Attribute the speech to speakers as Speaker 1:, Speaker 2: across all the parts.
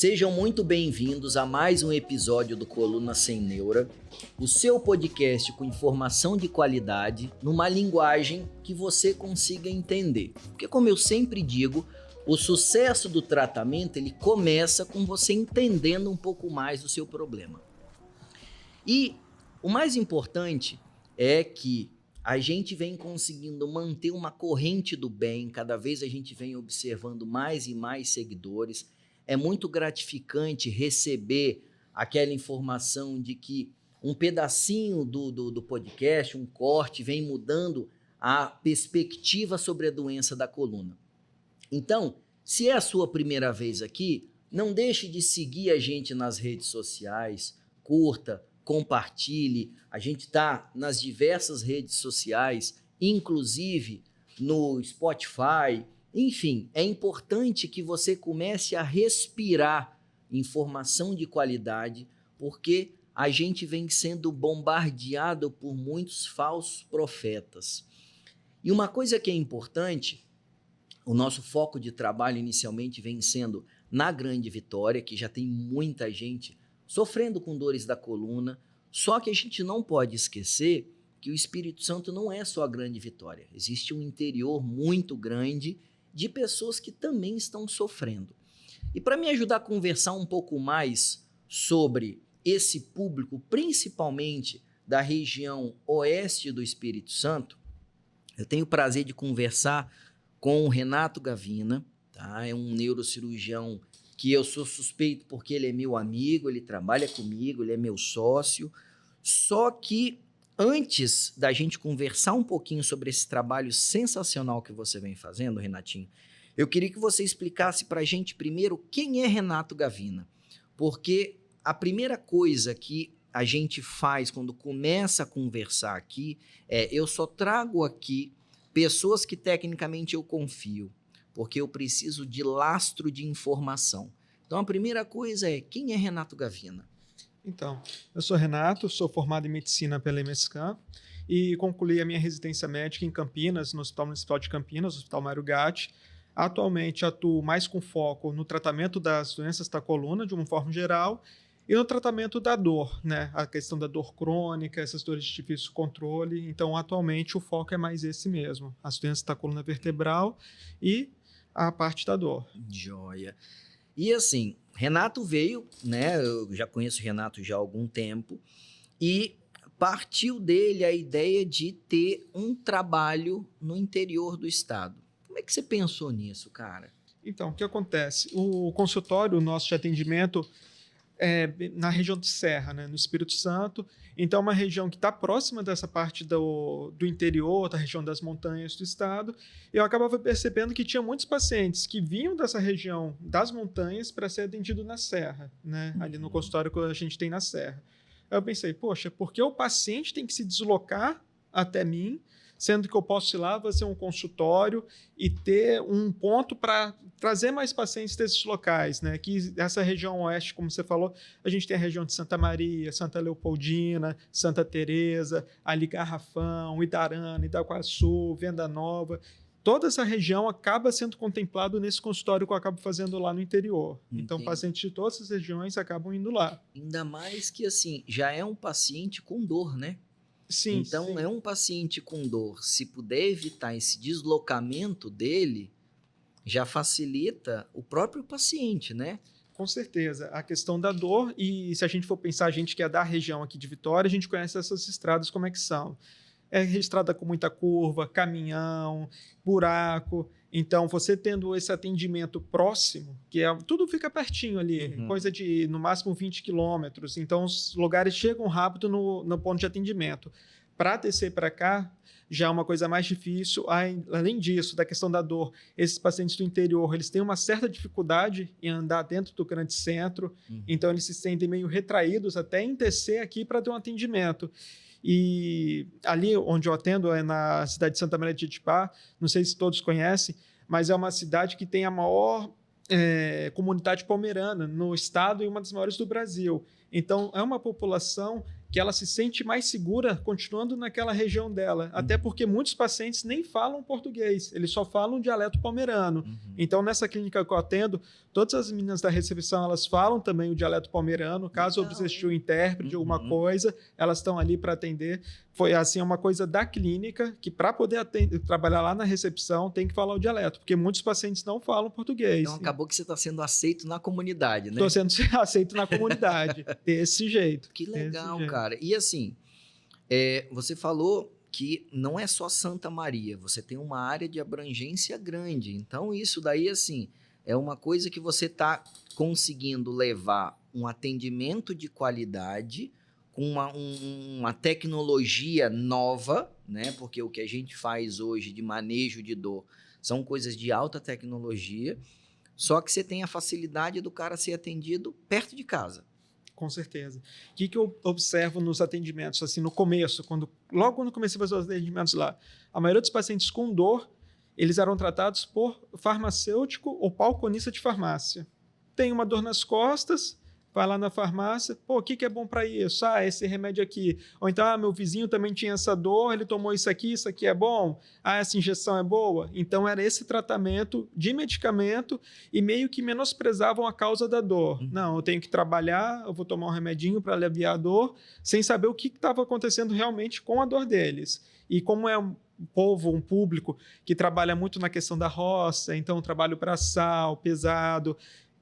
Speaker 1: Sejam muito bem-vindos a mais um episódio do Coluna Sem Neura, o seu podcast com informação de qualidade numa linguagem que você consiga entender. Porque, como eu sempre digo, o sucesso do tratamento ele começa com você entendendo um pouco mais o seu problema. E o mais importante é que a gente vem conseguindo manter uma corrente do bem, cada vez a gente vem observando mais e mais seguidores. É muito gratificante receber aquela informação de que um pedacinho do podcast, um corte, vem mudando a perspectiva sobre a doença da coluna. Então, se é a sua primeira vez aqui, não deixe de seguir a gente nas redes sociais, curta, compartilhe. A gente está nas diversas redes sociais, inclusive no Spotify. Enfim, é importante que você comece a respirar informação de qualidade, porque a gente vem sendo bombardeado por muitos falsos profetas. E uma coisa que é importante, o nosso foco de trabalho inicialmente vem sendo na Grande Vitória, que já tem muita gente sofrendo com dores da coluna, só que a gente não pode esquecer que o Espírito Santo não é só a Grande Vitória. Existe um interior muito grande de pessoas que também estão sofrendo. E para me ajudar a conversar um pouco mais sobre esse público, principalmente da região oeste do Espírito Santo, eu tenho o prazer de conversar com o Renato Gavina, tá? É um neurocirurgião que eu sou suspeito porque ele é meu amigo, ele trabalha comigo, ele é meu sócio. Só que antes da gente conversar um pouquinho sobre esse trabalho sensacional que você vem fazendo, Renatinho, eu queria que você explicasse para a gente primeiro quem é Renato Gavina. Porque a primeira coisa que a gente faz quando começa a conversar aqui eu só trago aqui pessoas que tecnicamente eu confio, porque eu preciso de lastro de informação. Então a primeira coisa é, quem é Renato Gavina?
Speaker 2: Então, eu sou Renato, sou formado em medicina pela MSK e concluí a minha residência médica em Campinas, no Hospital Municipal de Campinas, Hospital Mário Gatti. Atualmente atuo mais com foco no tratamento das doenças da coluna, de uma forma geral, e no tratamento da dor, né? A questão da dor crônica, essas dores de difícil controle. Então, atualmente, o foco é mais esse mesmo, as doenças da coluna vertebral e a parte da dor.
Speaker 1: Joia. E assim, Renato veio, né? Eu já conheço o Renato já há algum tempo, e partiu dele a ideia de ter um trabalho no interior do estado. Como é que você pensou nisso, cara?
Speaker 2: Então, o que acontece? O consultório nosso de atendimento na região de Serra, né, no Espírito Santo. Então, é uma região que está próxima dessa parte do interior, da região das montanhas do estado. E eu acabava percebendo que tinha muitos pacientes que vinham dessa região das montanhas para ser atendido na Serra, né, ali no consultório que a gente tem na Serra. Aí eu pensei, poxa, por que o paciente tem que se deslocar até mim, sendo que eu posso ir lá, fazer um consultório e ter um ponto para trazer mais pacientes desses locais, né? Que essa região oeste, como você falou, a gente tem a região de Santa Maria, Santa Leopoldina, Santa Teresa, ali Garrafão, Idarana, Itaquaçu, Venda Nova. Toda essa região acaba sendo contemplado nesse consultório que eu acabo fazendo lá no interior. Entendi. Então, pacientes de todas as regiões acabam indo lá.
Speaker 1: Ainda mais que, assim, já é um paciente com dor, né?
Speaker 2: Sim,
Speaker 1: então,
Speaker 2: sim.
Speaker 1: É um paciente com dor. Se puder evitar esse deslocamento dele, já facilita o próprio paciente, né?
Speaker 2: Com certeza. A questão da dor, e se a gente for pensar, a gente que é da região aqui de Vitória, a gente conhece essas estradas como é que são. É estrada com muita curva, caminhão, buraco. Então, você tendo esse atendimento próximo, tudo fica pertinho ali, coisa de, no máximo, 20 quilômetros. Então, os lugares chegam rápido no ponto de atendimento. Para descer para cá, já é uma coisa mais difícil. Além disso, da questão da dor, esses pacientes do interior, eles têm uma certa dificuldade em andar dentro do grande centro. Então, eles se sentem meio retraídos até em descer aqui para ter um atendimento. E ali onde eu atendo é na cidade de Santa Maria de Itipá, não sei se todos conhecem, mas é uma cidade que tem a maior comunidade palmeirana no estado e uma das maiores do Brasil. Então, é uma população que ela se sente mais segura continuando naquela região dela. Até porque muitos pacientes nem falam português, eles só falam dialeto palmeirano. Então, nessa clínica que eu atendo, todas as meninas da recepção, elas falam também o dialeto palmeirano. Caso eu precise de um intérprete, alguma coisa, elas estão ali para atender. Foi assim, uma coisa da clínica, que para poder trabalhar lá na recepção, tem que falar o dialeto, porque muitos pacientes não falam português.
Speaker 1: Então, acabou que você está sendo aceito na comunidade, né?
Speaker 2: Estou sendo aceito na comunidade, desse jeito.
Speaker 1: Que legal, cara. E assim, você falou que não é só Santa Maria, você tem uma área de abrangência grande. Então, isso daí, assim, é uma coisa que você está conseguindo levar um atendimento de qualidade com uma tecnologia nova, né? Porque o que a gente faz hoje de manejo de dor são coisas de alta tecnologia, só que você tem a facilidade do cara ser atendido perto de casa.
Speaker 2: Com certeza. O que eu observo nos atendimentos, assim, no começo, logo quando comecei a fazer os atendimentos lá, a maioria dos pacientes com dor, eles eram tratados por farmacêutico ou balconista de farmácia. Tem uma dor nas costas, vai lá na farmácia, pô, o que é bom para isso? Ah, esse remédio aqui. Ou então, meu vizinho também tinha essa dor, ele tomou isso aqui é bom? Ah, essa injeção é boa? Então, era esse tratamento de medicamento e meio que menosprezavam a causa da dor. Não, eu tenho que trabalhar, eu vou tomar um remedinho para aliviar a dor, sem saber o que estava acontecendo realmente com a dor deles. E como é um público que trabalha muito na questão da roça, então trabalho braçal, pesado,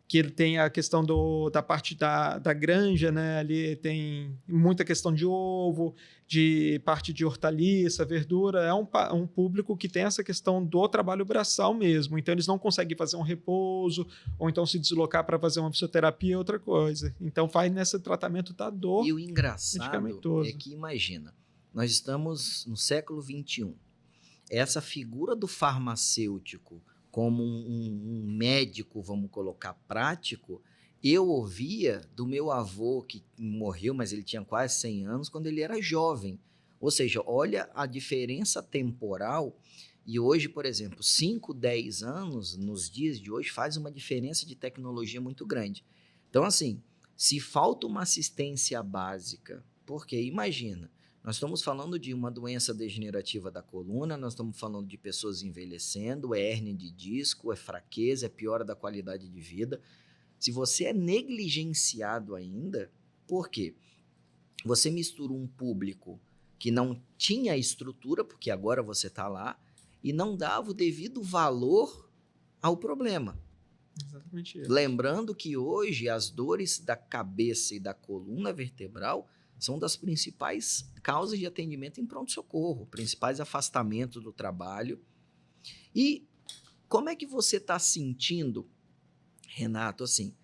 Speaker 2: que ele tem a questão da parte da granja, né? Ali tem muita questão de ovo, de parte de hortaliça, verdura. É um público que tem essa questão do trabalho braçal mesmo. Então, eles não conseguem fazer um repouso, ou então se deslocar para fazer uma fisioterapia, outra coisa. Então, vai nesse tratamento da dor.
Speaker 1: E o engraçado é que, imagina, nós estamos no século XXI. Essa figura do farmacêutico como um médico, vamos colocar, prático, eu ouvia do meu avô, que morreu, mas ele tinha quase 100 anos, quando ele era jovem. Ou seja, olha a diferença temporal. E hoje, por exemplo, 5, 10 anos, nos dias de hoje, faz uma diferença de tecnologia muito grande. Então, assim, se falta uma assistência básica, porque imagina, nós estamos falando de uma doença degenerativa da coluna, nós estamos falando de pessoas envelhecendo, é hérnia de disco, é fraqueza, é piora da qualidade de vida. Se você é negligenciado ainda, por quê? Você mistura um público que não tinha estrutura, porque agora você está lá, e não dava o devido valor ao problema.
Speaker 2: Exatamente isso.
Speaker 1: Lembrando que hoje as dores da cabeça e da coluna vertebral são das principais causas de atendimento em pronto-socorro, principais afastamentos do trabalho. E como é que você está sentindo, Renato, assim,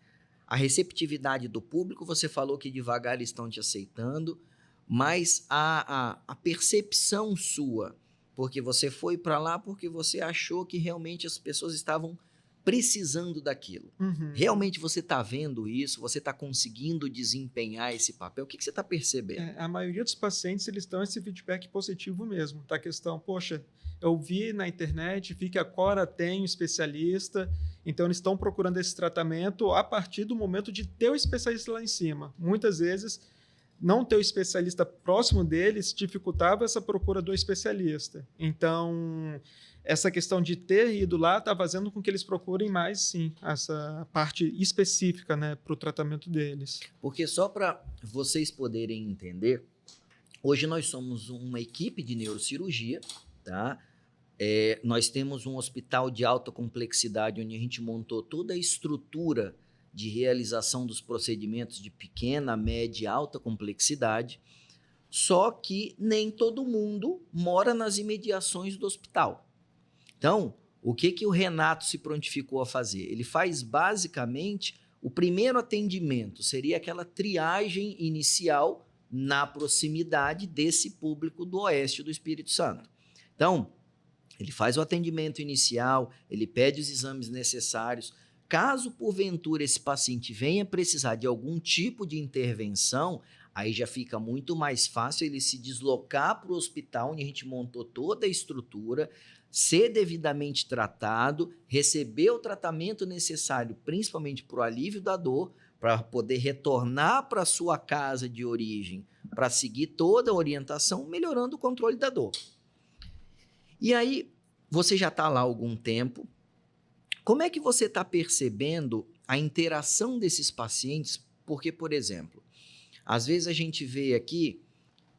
Speaker 1: a receptividade do público? Você falou que devagar eles estão te aceitando, mas a percepção sua, porque você foi para lá porque você achou que realmente as pessoas estavam precisando daquilo. Realmente você está vendo isso? Você está conseguindo desempenhar esse papel? O que você está percebendo?
Speaker 2: A maioria dos pacientes, eles dão esse feedback positivo mesmo. Tá? A questão, poxa, eu vi na internet, vi que agora tem um especialista, então eles estão procurando esse tratamento a partir do momento de ter o especialista lá em cima. Muitas vezes, não ter o especialista próximo deles dificultava essa procura do especialista. Então, essa questão de ter ido lá está fazendo com que eles procurem mais, sim, essa parte específica, né, para o tratamento deles.
Speaker 1: Porque só para vocês poderem entender, hoje nós somos uma equipe de neurocirurgia, tá? Nós temos um hospital de alta complexidade, onde a gente montou toda a estrutura de realização dos procedimentos de pequena, média e alta complexidade, só que nem todo mundo mora nas imediações do hospital. Então, o que o Renato se prontificou a fazer? Ele faz basicamente o primeiro atendimento, seria aquela triagem inicial na proximidade desse público do oeste do Espírito Santo. Então, ele faz o atendimento inicial, ele pede os exames necessários. Caso, porventura, esse paciente venha precisar de algum tipo de intervenção, aí já fica muito mais fácil ele se deslocar para o hospital, onde a gente montou toda a estrutura, ser devidamente tratado, receber o tratamento necessário, principalmente para o alívio da dor, para poder retornar para sua casa de origem, para seguir toda a orientação, melhorando o controle da dor. E aí, você já está lá há algum tempo. Como é que você está percebendo a interação desses pacientes? Porque, por exemplo, às vezes a gente vê aqui,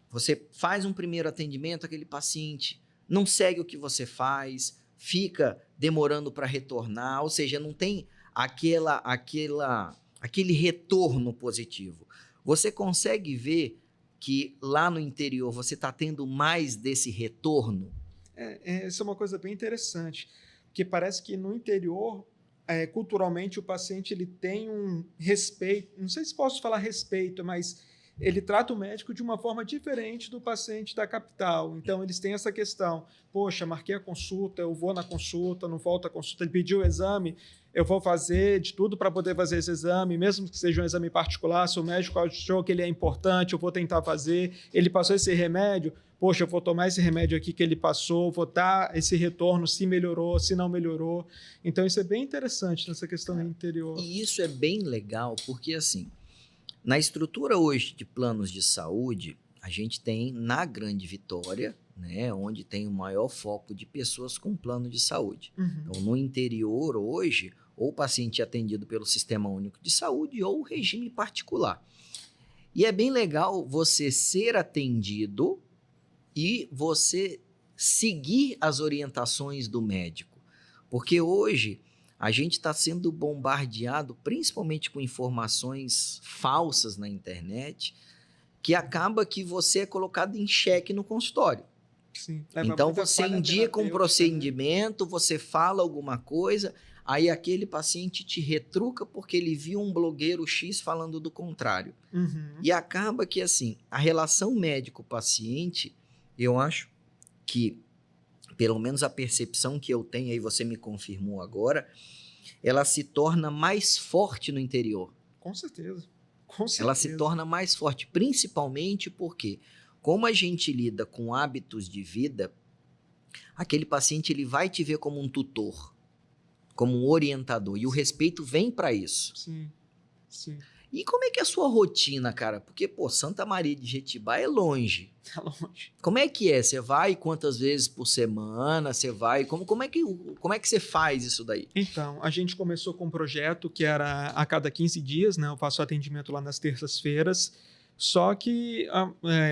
Speaker 1: você faz um primeiro atendimento, aquele paciente não segue o que você faz, fica demorando para retornar, ou seja, não tem aquele retorno positivo. Você consegue ver que lá no interior você está tendo mais desse retorno?
Speaker 2: Essa é uma coisa bem interessante, porque parece que no interior, culturalmente, o paciente ele tem um respeito, não sei se posso falar respeito, mas ele trata o médico de uma forma diferente do paciente da capital. Então, eles têm essa questão, poxa, marquei a consulta, eu vou na consulta, não volto à consulta, ele pediu o exame, eu vou fazer de tudo para poder fazer esse exame, mesmo que seja um exame particular, se o médico achou que ele é importante, eu vou tentar fazer, ele passou esse remédio, poxa, eu vou tomar esse remédio aqui que ele passou, vou dar esse retorno, se melhorou, se não melhorou. Então, isso é bem interessante nessa questão do interior.
Speaker 1: E isso é bem legal, porque assim, na estrutura hoje de planos de saúde, a gente tem na Grande Vitória, né, onde tem o maior foco de pessoas com plano de saúde. Então, no interior hoje, ou o paciente é atendido pelo Sistema Único de Saúde ou o regime particular. E é bem legal você ser atendido e você seguir as orientações do médico. Porque hoje a gente está sendo bombardeado, principalmente com informações falsas na internet, que acaba que você é colocado em xeque no consultório.
Speaker 2: Sim,
Speaker 1: então você indica um procedimento, você fala alguma coisa, aí aquele paciente te retruca porque ele viu um blogueiro X falando do contrário. E acaba que assim, a relação médico-paciente, eu acho que, pelo menos a percepção que eu tenho, aí você me confirmou agora, ela se torna mais forte no interior.
Speaker 2: Com certeza. Com certeza.
Speaker 1: Ela se torna mais forte, principalmente porque, como a gente lida com hábitos de vida, aquele paciente ele vai te ver como um tutor, como um orientador, e o respeito vem para isso.
Speaker 2: Sim, sim.
Speaker 1: E como é que é a sua rotina, cara? Porque, pô, Santa Maria de Jetibá é longe.
Speaker 2: É longe.
Speaker 1: Como é que é? Você vai quantas vezes por semana? Você vai... Como é que você faz isso daí?
Speaker 2: Então, a gente começou com um projeto que era a cada 15 dias, né? Eu faço atendimento lá nas terças-feiras. Só que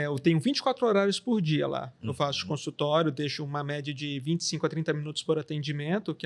Speaker 2: eu tenho 24 horários por dia lá. Eu faço consultório, deixo uma média de 25 a 30 minutos por atendimento, que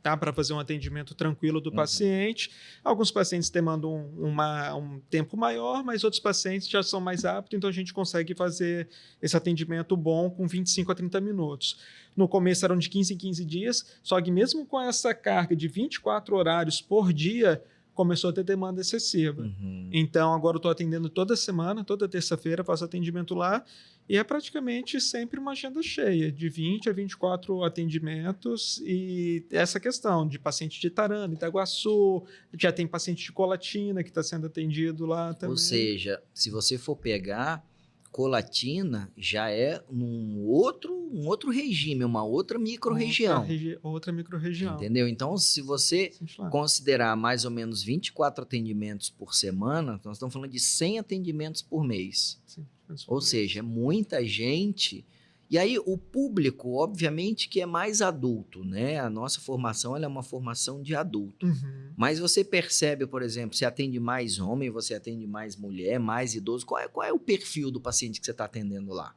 Speaker 2: dá para fazer um atendimento tranquilo do paciente. Alguns pacientes demandam um tempo maior, mas outros pacientes já são mais aptos, então a gente consegue fazer esse atendimento bom com 25 a 30 minutos. No começo eram de 15 em 15 dias, só que mesmo com essa carga de 24 horários por dia, começou a ter demanda excessiva. Então, agora eu estou atendendo toda semana, toda terça-feira faço atendimento lá, e é praticamente sempre uma agenda cheia, de 20 a 24 atendimentos, e essa questão de paciente de Itarana, Itaguaçu, já tem paciente de Colatina que está sendo atendido lá também.
Speaker 1: Ou seja, se você for pegar, Colatina já é um outro regime, uma outra micro-região.
Speaker 2: Outra micro-região.
Speaker 1: Entendeu? Então, se você considerar mais ou menos 24 atendimentos por semana, nós estamos falando de 100 atendimentos por mês.
Speaker 2: Sim.
Speaker 1: Ou seja, é muita gente. E aí o público, obviamente, que é mais adulto, né? A nossa formação ela é uma formação de adulto. Mas você percebe, por exemplo, você atende mais homem, você atende mais mulher, mais idoso. Qual é o perfil do paciente que você está atendendo lá?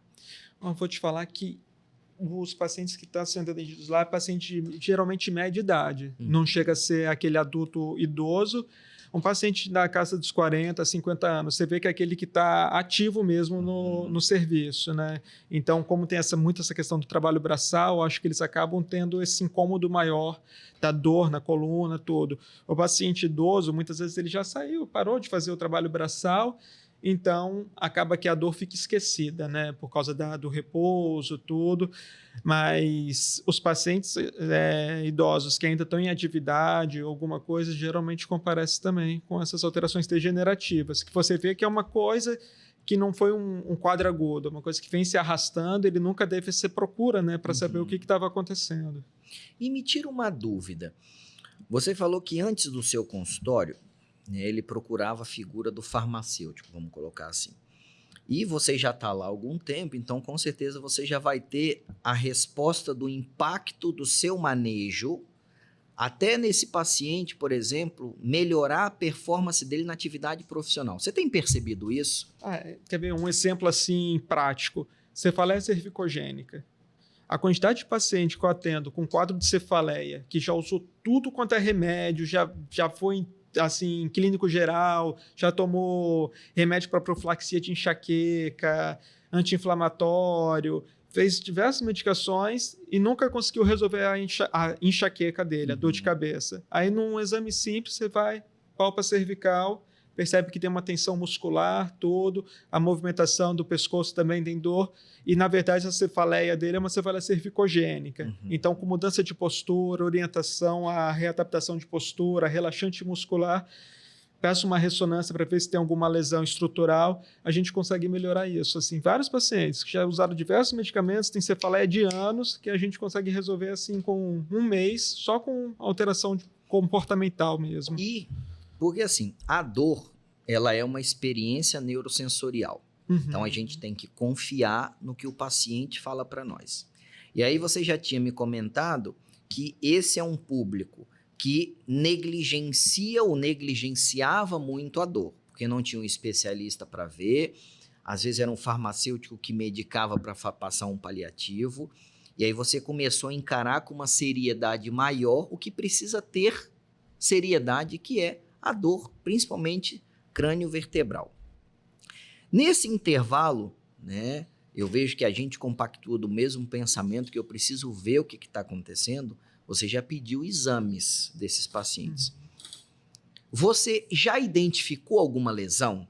Speaker 2: Eu vou te falar que os pacientes que estão sendo atendidos lá é paciente geralmente média idade. Não chega a ser aquele adulto idoso. Um paciente da casa dos 40, 50 anos, você vê que é aquele que está ativo mesmo no serviço, né? Então, como tem muito essa questão do trabalho braçal, acho que eles acabam tendo esse incômodo maior da dor na coluna, tudo. O paciente idoso, muitas vezes ele já saiu, parou de fazer o trabalho braçal, então acaba que a dor fica esquecida, né? Por causa do repouso, tudo. Mas os pacientes idosos que ainda estão em atividade ou alguma coisa, geralmente comparecem também com essas alterações degenerativas, que você vê que é uma coisa que não foi um quadro agudo, uma coisa que vem se arrastando, ele nunca deve ser procura, né? Para saber o que estava acontecendo.
Speaker 1: E me tira uma dúvida. Você falou que antes do seu consultório, né, ele procurava a figura do farmacêutico, vamos colocar assim. E você já está lá há algum tempo, então com certeza você já vai ter a resposta do impacto do seu manejo, até nesse paciente, por exemplo, melhorar a performance dele na atividade profissional. Você tem percebido isso?
Speaker 2: Quer ver um exemplo assim prático? Cefaleia cervicogênica. A quantidade de paciente que eu atendo com quadro de cefaleia, que já usou tudo quanto é remédio, já foi assim, clínico geral, já tomou remédio para profilaxia de enxaqueca, anti-inflamatório, fez diversas medicações e nunca conseguiu resolver a enxaqueca dele, a dor de cabeça. Aí, num exame simples, você vai, palpa cervical, percebe que tem uma tensão muscular, a movimentação do pescoço também tem dor, e, na verdade, a cefaleia dele é uma cefaleia cervicogênica. Então, com mudança de postura, orientação, a readaptação de postura, relaxante muscular, peço uma ressonância para ver se tem alguma lesão estrutural, a gente consegue melhorar isso. Assim, vários pacientes que já usaram diversos medicamentos, têm cefaleia de anos, que a gente consegue resolver assim com um mês, só com alteração comportamental mesmo.
Speaker 1: E, porque assim, a dor, ela é uma experiência neurosensorial. Então, a gente tem que confiar no que o paciente fala para nós. E aí você já tinha me comentado que esse é um público que negligencia ou negligenciava muito a dor, porque não tinha um especialista para ver, às vezes era um farmacêutico que medicava para passar um paliativo, e aí você começou a encarar com uma seriedade maior o que precisa ter seriedade, que é a dor, principalmente crânio-vertebral. Nesse intervalo, né, eu vejo que a gente compactua do mesmo pensamento, que eu preciso ver o que está acontecendo. Você já pediu exames desses pacientes. Você já identificou alguma lesão?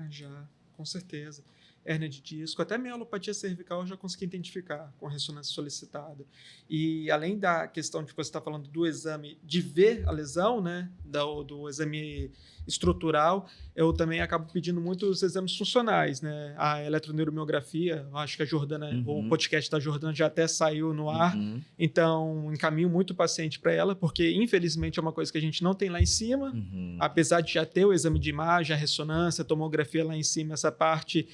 Speaker 2: Já, com certeza. Hérnia de disco, até mielopatia cervical eu já consegui identificar com ressonância solicitada. E além da questão de que você está falando do exame de ver a lesão, né, do exame estrutural, eu também acabo pedindo muitos exames funcionais, né? A eletroneuromiografia, acho que a Jordana, o podcast da Jordana já até saiu no ar, então encaminho muito o paciente para ela, porque infelizmente é uma coisa que a gente não tem lá em cima, apesar de já ter o exame de imagem, a ressonância, a tomografia lá em cima, essa parte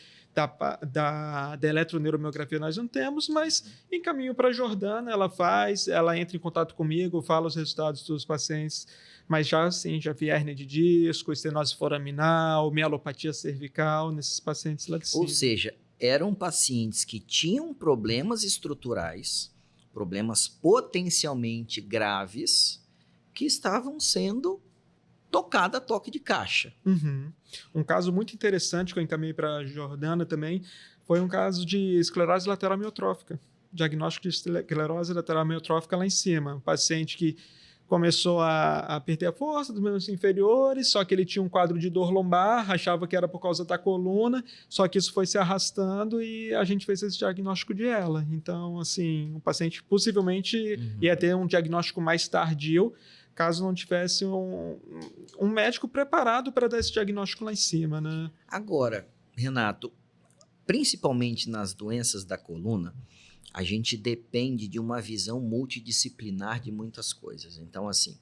Speaker 2: da eletroneuromiografia nós não temos, mas encaminho para a Jordana, ela entra em contato comigo, fala os resultados dos pacientes, mas já vi hérnia de disco, estenose foraminal, mielopatia cervical nesses pacientes lá de cima.
Speaker 1: Ou seja, eram pacientes que tinham problemas estruturais, problemas potencialmente graves, que estavam sendo tocada a toque de caixa.
Speaker 2: Um caso muito interessante que eu encaminhei para a Jordana também foi um caso de esclerose lateral amiotrófica. Diagnóstico de esclerose lateral amiotrófica lá em cima. Um paciente que começou a perder a força dos membros inferiores, só que ele tinha um quadro de dor lombar, achava que era por causa da coluna, só que isso foi se arrastando e a gente fez esse diagnóstico de ela. Então, assim, o paciente possivelmente ia ter um diagnóstico mais tardio, caso não tivesse um médico preparado para dar esse diagnóstico lá em cima, né?
Speaker 1: Agora, Renato, principalmente nas doenças da coluna, a gente depende de uma visão multidisciplinar de muitas coisas. Então, assim,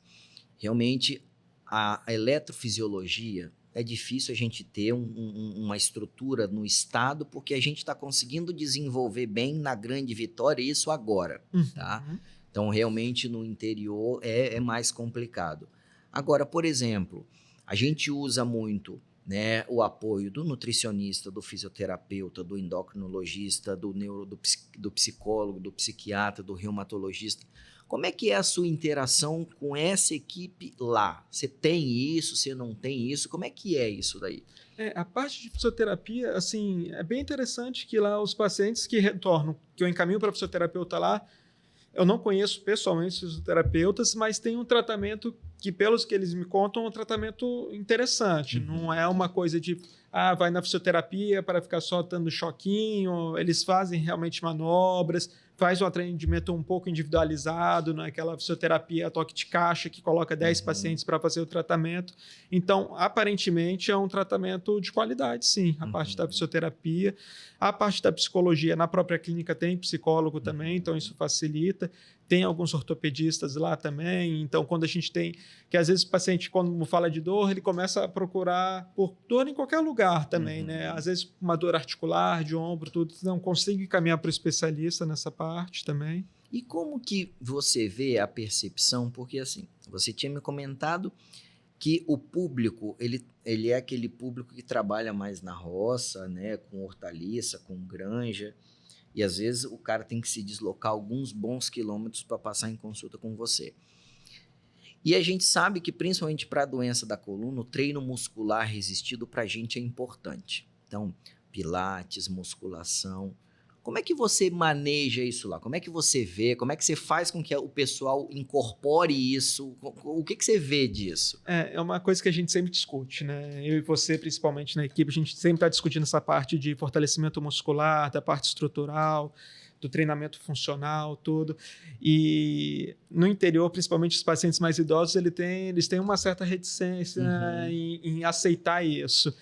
Speaker 1: realmente a eletrofisiologia é difícil a gente ter uma estrutura no estado, porque a gente está conseguindo desenvolver bem na Grande Vitória isso agora, tá? Então, realmente, no interior é mais complicado. Agora, por exemplo, a gente usa muito, né, o apoio do nutricionista, do fisioterapeuta, do endocrinologista, do psicólogo, do psiquiatra, do reumatologista. Como é que é a sua interação com essa equipe lá? Você tem isso, você não tem isso? Como é que é isso daí?
Speaker 2: A parte de fisioterapia, assim, é bem interessante que lá os pacientes que retornam, que eu encaminho para fisioterapeuta lá, eu não conheço pessoalmente os fisioterapeutas, mas tem um tratamento que, pelos que eles me contam, é um tratamento interessante. Não é uma coisa de, vai na fisioterapia para ficar só dando choquinho. Eles fazem realmente manobras, faz um atendimento um pouco individualizado, não é aquela fisioterapia a toque de caixa que coloca 10 pacientes para fazer o tratamento. Então, aparentemente, é um tratamento de qualidade, sim, a parte da fisioterapia. A parte da psicologia, na própria clínica tem psicólogo também, então isso facilita. tem alguns ortopedistas lá também. Então, quando a gente tem... Que às vezes o paciente, quando fala de dor, ele começa a procurar por dor em qualquer lugar também, né? Às vezes uma dor articular, de ombro, tudo. Não consigo caminhar para o especialista nessa parte também.
Speaker 1: E como que você vê a percepção? Porque, assim, você tinha me comentado que o público, ele é aquele público que trabalha mais na roça, né? Com hortaliça, com granja. E, às vezes, o cara tem que se deslocar alguns bons quilômetros para passar em consulta com você. E a gente sabe que, principalmente para a doença da coluna, o treino muscular resistido para a gente é importante. Então, pilates, musculação. Como é que você maneja isso lá? Como é que você vê? Como é que você faz com que o pessoal incorpore isso? O que você vê disso?
Speaker 2: É uma coisa que a gente sempre discute, né? Eu e você, principalmente na equipe, a gente sempre está discutindo essa parte de fortalecimento muscular, da parte estrutural, do treinamento funcional, tudo. E no interior, principalmente os pacientes mais idosos, eles têm uma certa reticência em aceitar isso.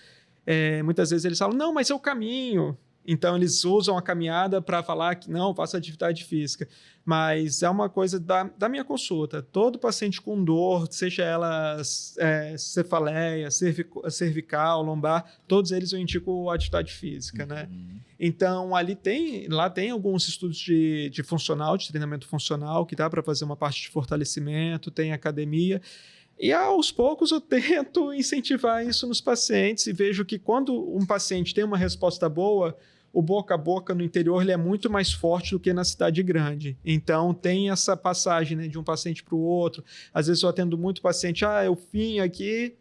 Speaker 2: Muitas vezes eles falam, não, mas é o caminho. Então, eles usam a caminhada para falar que não, faça atividade física. Mas é uma coisa da minha consulta. Todo paciente com dor, seja ela cefaleia, cervical, lombar, todos eles eu indico atividade física, né? Então, lá tem alguns estudos de funcional, de treinamento funcional, que dá para fazer uma parte de fortalecimento, tem academia. E aos poucos eu tento incentivar isso nos pacientes e vejo que quando um paciente tem uma resposta boa, o boca a boca no interior ele é muito mais forte do que na cidade grande. Então tem essa passagem, né, de um paciente para o outro. Às vezes eu atendo muito paciente, eu vim aqui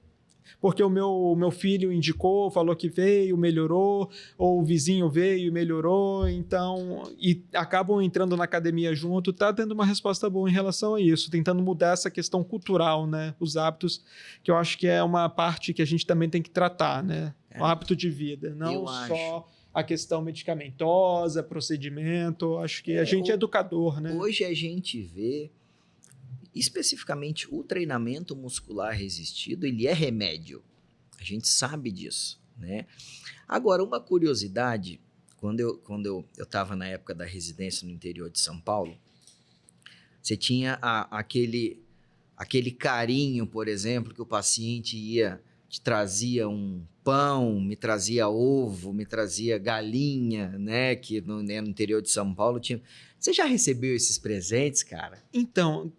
Speaker 2: porque o meu filho indicou, falou que veio, melhorou, ou o vizinho veio e melhorou, então, e acabam entrando na academia junto, tá tendo uma resposta boa em relação a isso, tentando mudar essa questão cultural, né, os hábitos, que eu acho que é uma parte que a gente também tem que tratar, né, o hábito de vida, não só a questão medicamentosa, procedimento, acho que a gente é educador, né.
Speaker 1: Hoje a gente vê especificamente o treinamento muscular resistido, ele é remédio. A gente sabe disso, né? Agora, uma curiosidade, quando eu estava na época da residência no interior de São Paulo, você tinha aquele carinho, por exemplo, que o paciente te trazia um pão, me trazia ovo, me trazia galinha, né? Que no interior de São Paulo tinha... Você já recebeu esses presentes, cara?
Speaker 2: Então,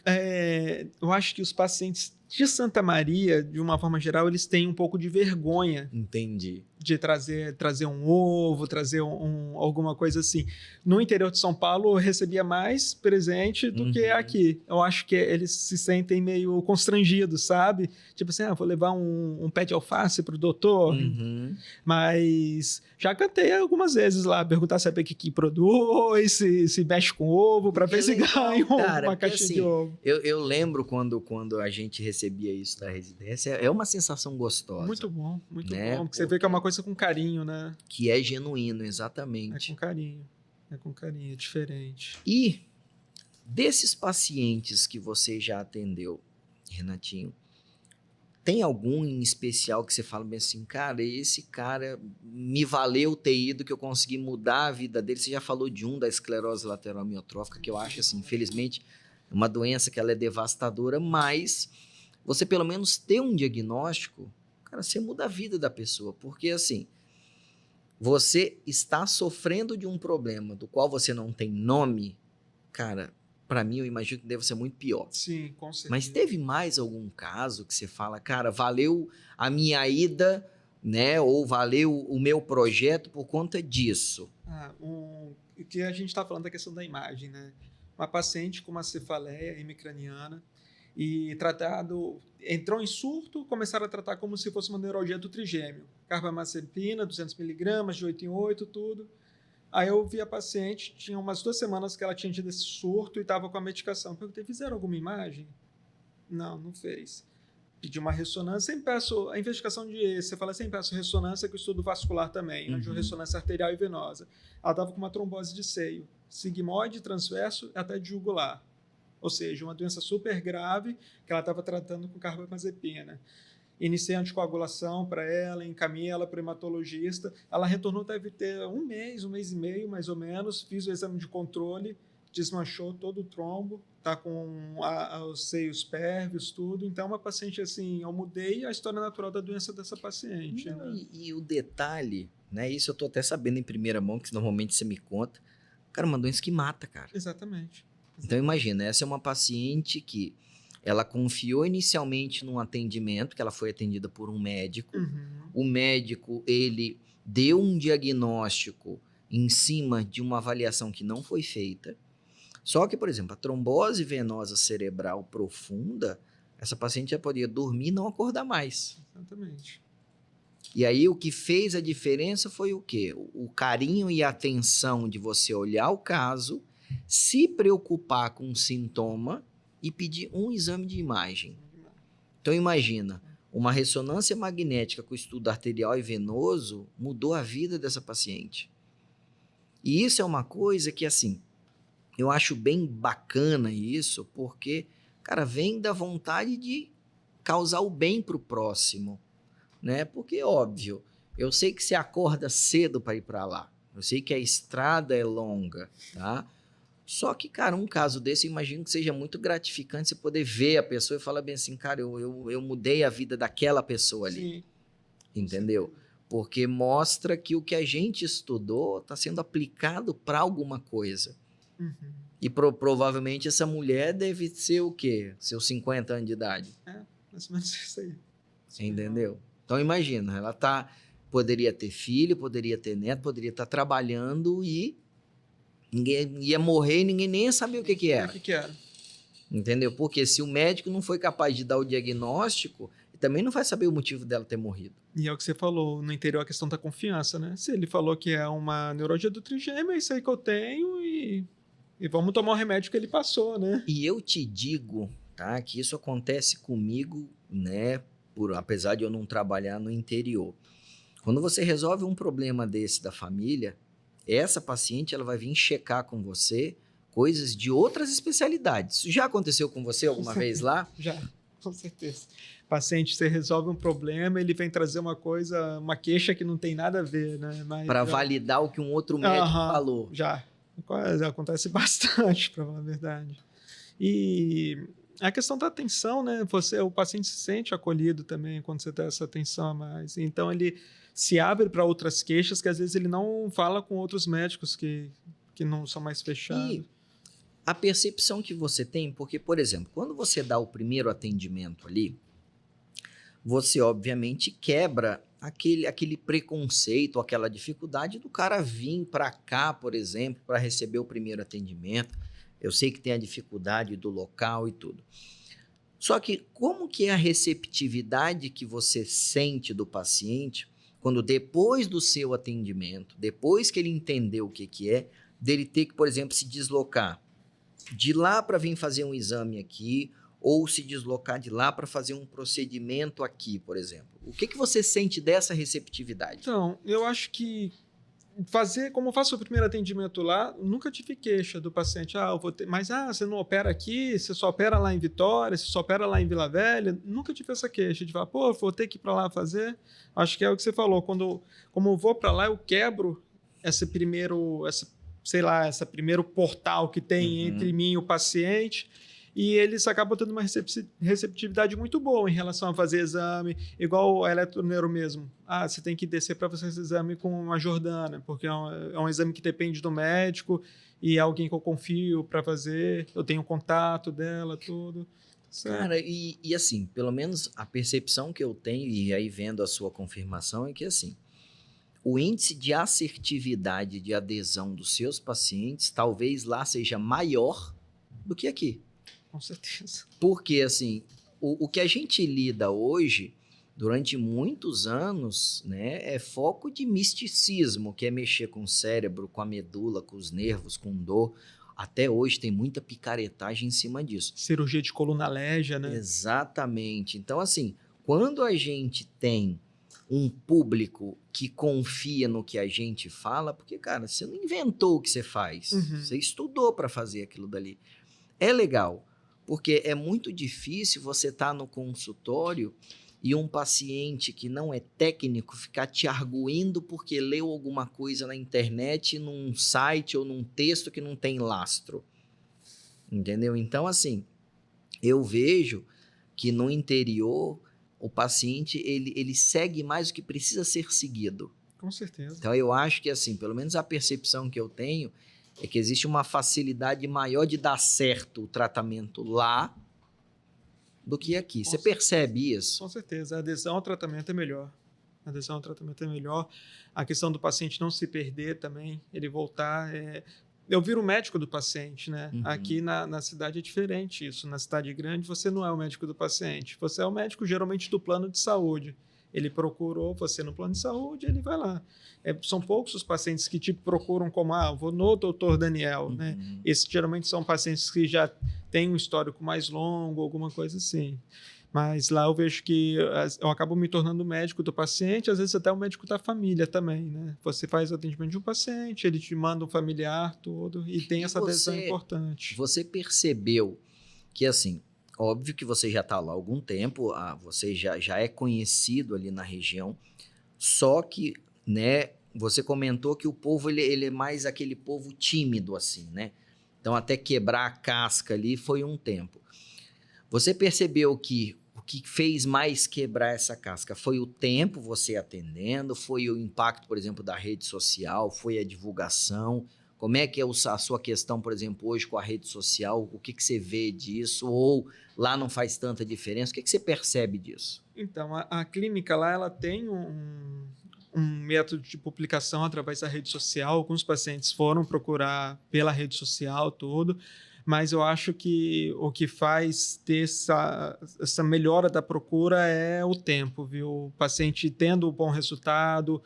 Speaker 2: eu acho que os pacientes de Santa Maria, de uma forma geral, eles têm um pouco de vergonha.
Speaker 1: Entendi.
Speaker 2: De trazer um ovo, trazer alguma coisa assim. No interior de São Paulo, eu recebia mais presente do que aqui. Eu acho que eles se sentem meio constrangidos, sabe? Tipo assim, vou levar um pé de alface pro doutor. Mas já cantei algumas vezes lá, perguntar se é que produz, se mexe com ovo, para ver se ganha uma caixinha
Speaker 1: assim,
Speaker 2: de ovo.
Speaker 1: Eu lembro quando a gente recebia isso da residência, é uma sensação gostosa.
Speaker 2: Muito bom, muito
Speaker 1: né?
Speaker 2: bom. Porque você vê que é uma coisa com carinho, né?
Speaker 1: Que é genuíno, exatamente.
Speaker 2: É com carinho, é diferente.
Speaker 1: E desses pacientes que você já atendeu, Renatinho, tem algum em especial que você fala bem assim, cara, esse cara me valeu ter ido, que eu consegui mudar a vida dele? Você já falou de da esclerose lateral amiotrófica, que eu acho, assim, infelizmente, uma doença que ela é devastadora, mas você pelo menos ter um diagnóstico, cara, você muda a vida da pessoa, porque assim, você está sofrendo de um problema do qual você não tem nome, cara, para mim eu imagino que deve ser muito pior.
Speaker 2: Sim, com certeza.
Speaker 1: Mas teve mais algum caso que você fala, cara, valeu a minha ida, né, ou valeu o meu projeto por conta disso?
Speaker 2: Que a gente está falando da questão da imagem, né? Uma paciente com uma cefaleia hemicraniana, e entrou em surto, começaram a tratar como se fosse uma neuralgia do trigêmeo. Carbamazepina, 200 mg, de 8 em 8, tudo. Aí eu vi a paciente, tinha umas 2 semanas que ela tinha tido esse surto e estava com a medicação. Perguntei, fizeram alguma imagem? Não fez. Pedi uma ressonância, sempre peço, a investigação você fala, sempre peço ressonância com estudo vascular também, angiorressonância arterial e venosa. Ela estava com uma trombose de seio, sigmoide, transverso até de jugular. Ou seja, uma doença super grave que ela estava tratando com carbamazepina. Iniciei a anticoagulação para ela, encaminhei ela para o hematologista. Ela retornou, deve ter um mês e meio, mais ou menos. Fiz o exame de controle, desmanchou todo o trombo, tá com os seios pérvios, tudo. Então, é uma paciente assim, eu mudei a história natural da doença dessa paciente.
Speaker 1: Não,
Speaker 2: Né?
Speaker 1: e o detalhe, né? Isso eu tô até sabendo em primeira mão, que normalmente você me conta. Cara, uma doença que mata, cara.
Speaker 2: Exatamente.
Speaker 1: Então imagina, essa é uma paciente que ela confiou inicialmente num atendimento, que ela foi atendida por um médico.
Speaker 2: Uhum.
Speaker 1: O médico, ele deu um diagnóstico em cima de uma avaliação que não foi feita. Só que, por exemplo, a trombose venosa cerebral profunda, essa paciente já podia dormir e não acordar mais.
Speaker 2: Exatamente.
Speaker 1: E aí o que fez a diferença foi o quê? O carinho e a atenção de você olhar o caso, se preocupar com o sintoma e pedir um exame de imagem. Então imagina, uma ressonância magnética com estudo arterial e venoso mudou a vida dessa paciente. E isso é uma coisa que, assim, eu acho bem bacana isso, porque, cara, vem da vontade de causar o bem para o próximo, né? Porque, óbvio, eu sei que você acorda cedo para ir para lá, eu sei que a estrada é longa, tá? Só que, cara, um caso desse, eu imagino que seja muito gratificante você poder ver a pessoa e falar bem assim, cara, eu mudei a vida daquela pessoa ali,
Speaker 2: Sim.
Speaker 1: entendeu? Porque mostra que o que a gente estudou está sendo aplicado para alguma coisa.
Speaker 2: Uhum.
Speaker 1: E provavelmente essa mulher deve ser o quê? Seus 50 anos de idade.
Speaker 2: Mais ou menos isso aí.
Speaker 1: Entendeu? Então imagina, ela poderia ter filho, poderia ter neto, poderia estar trabalhando e ninguém ia morrer e ninguém nem ia saber o que era.
Speaker 2: O que era.
Speaker 1: Entendeu? Porque se o médico não foi capaz de dar o diagnóstico, ele também não vai saber o motivo dela ter morrido.
Speaker 2: E é o que você falou, no interior a questão da confiança, né? Se ele falou que é uma neurologia do trigêmeo, é isso aí que eu tenho e vamos tomar o remédio que ele passou, né?
Speaker 1: E eu te digo, tá, que isso acontece comigo, né, apesar de eu não trabalhar no interior. Quando você resolve um problema desse da família, essa paciente ela vai vir checar com você coisas de outras especialidades. Isso já aconteceu com você alguma vez lá?
Speaker 2: Já, com certeza. Paciente, você resolve um problema, ele vem trazer uma coisa, uma queixa que não tem nada a ver, né?
Speaker 1: Para validar o que um outro médico falou.
Speaker 2: Já. Acontece bastante, para falar a verdade. E a questão da atenção, né? O paciente se sente acolhido também quando você dá essa atenção a mais. Então, ele se abre para outras queixas que às vezes ele não fala com outros médicos que não são mais fechados.
Speaker 1: E a percepção que você tem, porque, por exemplo, quando você dá o primeiro atendimento ali, você obviamente quebra aquele preconceito, aquela dificuldade do cara vir para cá, por exemplo, para receber o primeiro atendimento. Eu sei que tem a dificuldade do local e tudo. Só que como que é a receptividade que você sente do paciente quando depois do seu atendimento, depois que ele entendeu o que é, dele ter que, por exemplo, se deslocar de lá para vir fazer um exame aqui, ou se deslocar de lá para fazer um procedimento aqui, por exemplo. O que você sente dessa receptividade?
Speaker 2: Então, eu acho que como eu faço o primeiro atendimento lá, nunca tive queixa do paciente. Eu vou ter, mas você não opera aqui, você só opera lá em Vitória, você só opera lá em Vila Velha. Nunca tive essa queixa de falar, vou ter que ir para lá fazer. Acho que é o que você falou, como eu vou para lá, eu quebro esse primeiro portal que tem entre mim e o paciente. E eles acabam tendo uma receptividade muito boa em relação a fazer exame, igual a eletroneuro mesmo. Você tem que descer para fazer esse exame com uma Jordana, porque é um exame que depende do médico e é alguém que eu confio para fazer, eu tenho contato dela, tudo. Certo.
Speaker 1: Cara, e assim, pelo menos a percepção que eu tenho, e aí vendo a sua confirmação, é que assim, o índice de assertividade de adesão dos seus pacientes talvez lá seja maior do que aqui.
Speaker 2: Com certeza.
Speaker 1: Porque, assim, o que a gente lida hoje, durante muitos anos, né, é foco de misticismo, que é mexer com o cérebro, com a medula, com os nervos, com dor. Até hoje tem muita picaretagem em cima disso.
Speaker 2: Cirurgia de coluna légia, né?
Speaker 1: Exatamente. Então, assim, quando a gente tem um público que confia no que a gente fala, porque, cara, você não inventou o que você faz, você estudou para fazer aquilo dali. É legal. Porque é muito difícil você estar no consultório e um paciente que não é técnico ficar te arguindo porque leu alguma coisa na internet, num site ou num texto que não tem lastro. entendeu? Então, assim, eu vejo que no interior o paciente ele segue mais o que precisa ser seguido.
Speaker 2: Com certeza.
Speaker 1: Então, eu acho que, assim, pelo menos a percepção que eu tenho é que existe uma facilidade maior de dar certo o tratamento lá do que aqui. Você percebe isso?
Speaker 2: Com certeza. A adesão ao tratamento é melhor. A adesão ao tratamento é melhor. A questão do paciente não se perder também, ele voltar. Eu viro o médico do paciente, né?
Speaker 1: Uhum.
Speaker 2: Aqui na cidade é diferente isso. Na cidade grande, você não é o médico do paciente. Você é o médico, geralmente, do plano de saúde. Ele procurou você no plano de saúde, ele vai lá. São poucos os pacientes que te procuram como, vou no doutor Daniel, né? Esses geralmente são pacientes que já têm um histórico mais longo, alguma coisa assim. Mas lá eu vejo que eu acabo me tornando médico do paciente, às vezes até o médico da família também, né? Você faz o atendimento de um paciente, ele te manda um familiar todo, e tem essa adesão importante.
Speaker 1: Você percebeu que, assim, óbvio que você já está lá há algum tempo, você já é conhecido ali na região, só que, né, você comentou que o povo ele é mais aquele povo tímido, assim, né? Então, até quebrar a casca ali foi um tempo. Você percebeu que o que fez mais quebrar essa casca foi o tempo você atendendo, foi o impacto, por exemplo, da rede social, foi a divulgação? Como é que é a sua questão, por exemplo, hoje com a rede social? O que você vê disso? Ou lá não faz tanta diferença? O que você percebe disso?
Speaker 2: Então, a clínica lá, ela tem um método de publicação através da rede social. Alguns pacientes foram procurar pela rede social, tudo. Mas eu acho que o que faz ter essa melhora da procura é o tempo, viu? O paciente tendo um bom resultado,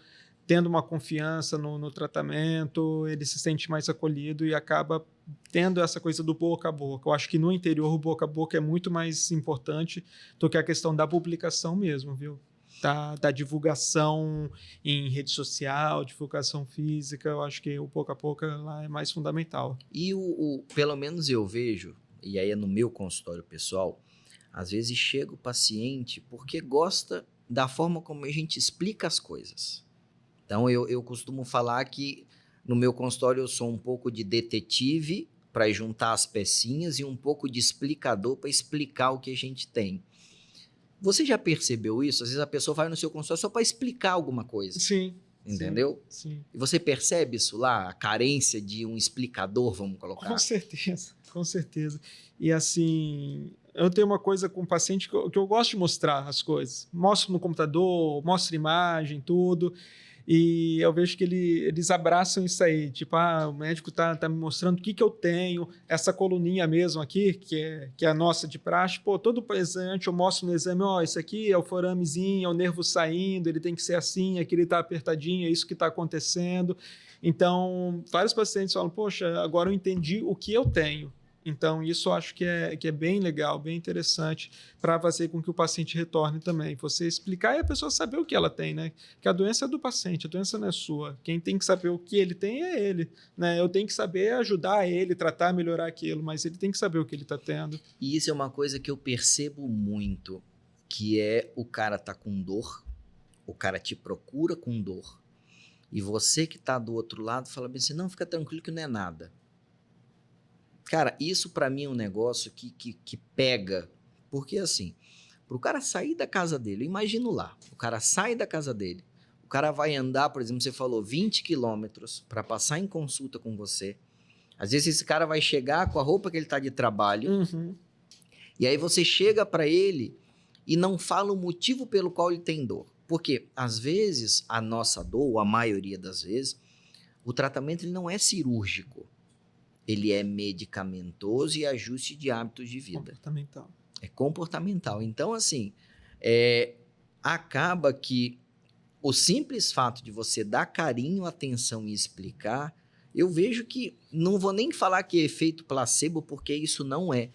Speaker 2: tendo uma confiança no tratamento, ele se sente mais acolhido e acaba tendo essa coisa do boca a boca. Eu acho que no interior o boca a boca é muito mais importante do que a questão da publicação mesmo, viu? Da divulgação em rede social, divulgação física, eu acho que o boca a boca lá é mais fundamental.
Speaker 1: E pelo menos eu vejo, e aí é no meu consultório pessoal, às vezes chega o paciente porque gosta da forma como a gente explica as coisas. Então eu costumo falar que no meu consultório eu sou um pouco de detetive para juntar as pecinhas e um pouco de explicador para explicar o que a gente tem. Você já percebeu isso? Às vezes a pessoa vai no seu consultório só para explicar alguma coisa.
Speaker 2: Sim.
Speaker 1: Entendeu?
Speaker 2: Sim.
Speaker 1: E você percebe isso lá? A carência de um explicador, vamos colocar?
Speaker 2: Com certeza, com certeza. E assim, eu tenho uma coisa com o paciente que eu gosto de mostrar as coisas. Mostro no computador, mostro imagem, tudo. E eu vejo que eles abraçam isso aí. Tipo, o médico tá me mostrando o que eu tenho. Essa coluninha mesmo aqui, que é a nossa de praxe. Pô, todo presente eu mostro no exame, isso aqui é o foramezinho, é o nervo saindo, ele tem que ser assim, aqui ele tá apertadinho, é isso que tá acontecendo. Então, vários pacientes falam, poxa, agora eu entendi o que eu tenho. Então, isso eu acho que é bem legal, bem interessante para fazer com que o paciente retorne também. Você explicar e a pessoa saber o que ela tem, né? Que a doença é do paciente, a doença não é sua. Quem tem que saber o que ele tem é ele, né? Eu tenho que saber ajudar ele, tratar, melhorar aquilo, mas ele tem que saber o que ele está tendo.
Speaker 1: E isso é uma coisa que eu percebo muito, que é o cara tá com dor, o cara te procura com dor, e você que tá do outro lado fala bem assim, não, fica tranquilo que não é nada. Cara, isso para mim é um negócio que pega, porque assim, pro cara sair da casa dele, imagino lá, o cara sai da casa dele, o cara vai andar, por exemplo, você falou 20 quilômetros para passar em consulta com você, às vezes esse cara vai chegar com a roupa que ele tá de trabalho, e aí você chega para ele e não fala o motivo pelo qual ele tem dor, porque às vezes a nossa dor, ou a maioria das vezes, o tratamento ele não é cirúrgico. Ele é medicamentoso e ajuste de hábitos de vida.
Speaker 2: Comportamental.
Speaker 1: É comportamental. Então, assim, acaba que o simples fato de você dar carinho, atenção e explicar, eu vejo que, não vou nem falar que é efeito placebo, porque isso não é.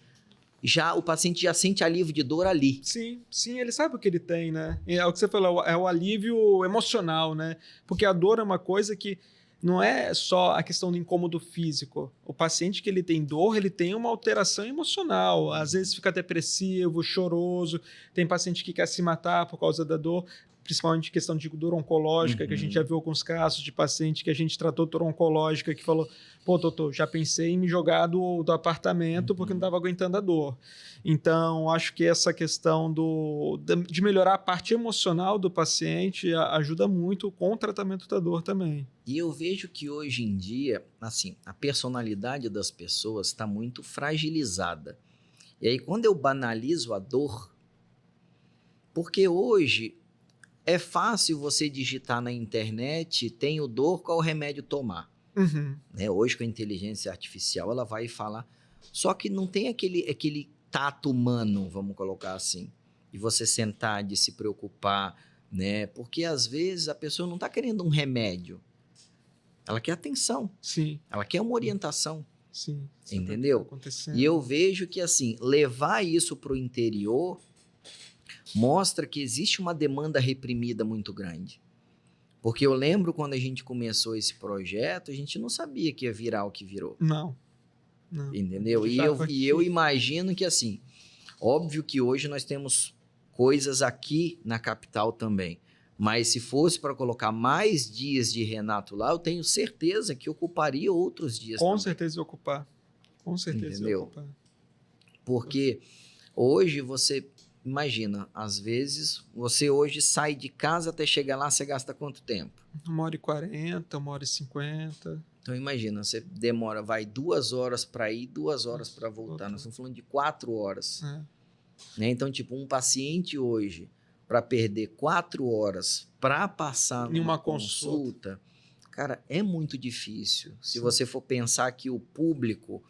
Speaker 1: O paciente já sente alívio de dor ali.
Speaker 2: Sim, ele sabe o que ele tem, né? É o que você falou, é o alívio emocional, né? Porque a dor é uma coisa que não é só a questão do incômodo físico. O paciente que ele tem dor, ele tem uma alteração emocional. Às vezes fica depressivo, choroso. Tem paciente que quer se matar por causa da dor. principalmente questão de dor oncológica, que a gente já viu alguns casos de paciente que a gente tratou dor oncológica, que falou, pô, doutor, já pensei em me jogar do apartamento porque não estava aguentando a dor. Então, acho que essa questão de melhorar a parte emocional do paciente ajuda muito com o tratamento da dor também.
Speaker 1: E eu vejo que hoje em dia, assim, a personalidade das pessoas está muito fragilizada. E aí, quando eu banalizo a dor, porque hoje é fácil você digitar na internet, tenho dor, qual remédio tomar? Né? Hoje, com a inteligência artificial, ela vai falar. Só que não tem aquele tato humano, vamos colocar assim, de você sentar, de se preocupar, né? Porque às vezes a pessoa não está querendo um remédio. Ela quer atenção.
Speaker 2: Sim.
Speaker 1: Ela quer uma orientação.
Speaker 2: Sim.
Speaker 1: Entendeu? E eu vejo que, assim, levar isso para o interior mostra que existe uma demanda reprimida muito grande. Porque eu lembro quando a gente começou esse projeto, a gente não sabia que ia virar o que virou.
Speaker 2: Não.
Speaker 1: Entendeu? E eu imagino que, assim, óbvio que hoje nós temos coisas aqui na capital também. Mas se fosse para colocar mais dias de Renato lá, eu tenho certeza que ocuparia outros dias
Speaker 2: Com
Speaker 1: também.
Speaker 2: certeza ia ocupar. Com certeza
Speaker 1: Entendeu?
Speaker 2: ia ocupar.
Speaker 1: Porque hoje você... Imagina, às vezes, você hoje sai de casa até chegar lá, você gasta quanto tempo?
Speaker 2: 1h40, 1h50.
Speaker 1: Então, imagina, você demora, vai 2 horas para ir, 2 horas para voltar. Nós estamos falando de 4 horas. Né? Então, tipo, um paciente hoje, para perder 4 horas para passar numa consulta, cara, é muito difícil. Se você for pensar que o público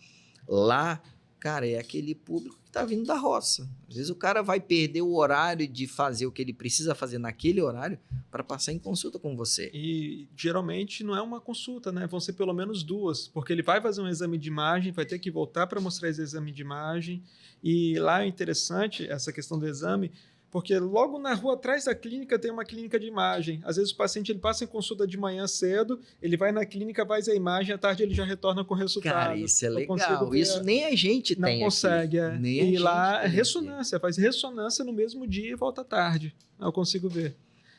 Speaker 1: lá, cara, é aquele público que está vindo da roça. Às vezes o cara vai perder o horário de fazer o que ele precisa fazer naquele horário para passar em consulta com você.
Speaker 2: E geralmente não é uma consulta, né? Vão ser pelo menos 2, porque ele vai fazer um exame de imagem, vai ter que voltar para mostrar esse exame de imagem. E lá é interessante essa questão do exame, porque logo na rua atrás da clínica tem uma clínica de imagem. Às vezes o paciente ele passa em consulta de manhã cedo, ele vai na clínica, faz a imagem, à tarde ele já retorna com o resultado.
Speaker 1: Cara, isso é legal. Isso nem a gente tem aqui.
Speaker 2: Não consegue,
Speaker 1: Nem
Speaker 2: e lá é ressonância, faz ressonância no mesmo dia e volta à tarde. Eu consigo ver.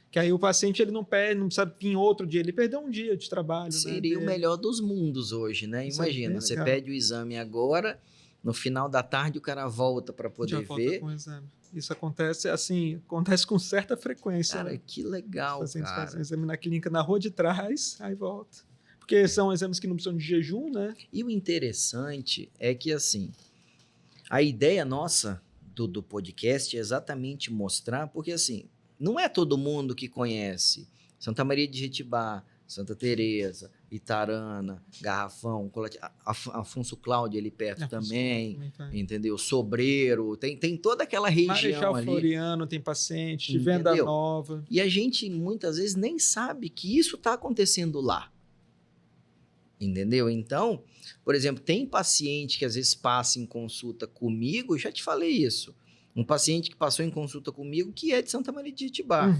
Speaker 2: Que aí o paciente ele não precisa vir outro dia, ele perdeu um dia de trabalho.
Speaker 1: Seria o melhor dos mundos hoje, né? Imagina, você pede o exame agora, no final da tarde o cara volta para poder ver.
Speaker 2: Volta com o exame. Isso acontece acontece com certa frequência.
Speaker 1: Cara, né? Que legal,
Speaker 2: os pacientes fazem exame na clínica na rua de trás, aí volta. Porque são exames que não precisam de jejum, né?
Speaker 1: E o interessante é que, assim, a ideia nossa do podcast é exatamente mostrar, porque, assim, não é todo mundo que conhece Santa Maria de Jetibá, Santa Teresa, Itarana, Garrafão, Afonso Cláudio ali perto também, entendeu? Sobreiro, tem toda aquela região
Speaker 2: Marechal
Speaker 1: ali.
Speaker 2: Floriano tem paciente, de Venda Nova.
Speaker 1: E a gente muitas vezes nem sabe que isso está acontecendo lá, entendeu? Então, por exemplo, tem paciente que às vezes passa em consulta comigo, eu já te falei isso, um paciente que passou em consulta comigo que é de Santa Maria de Jetibá.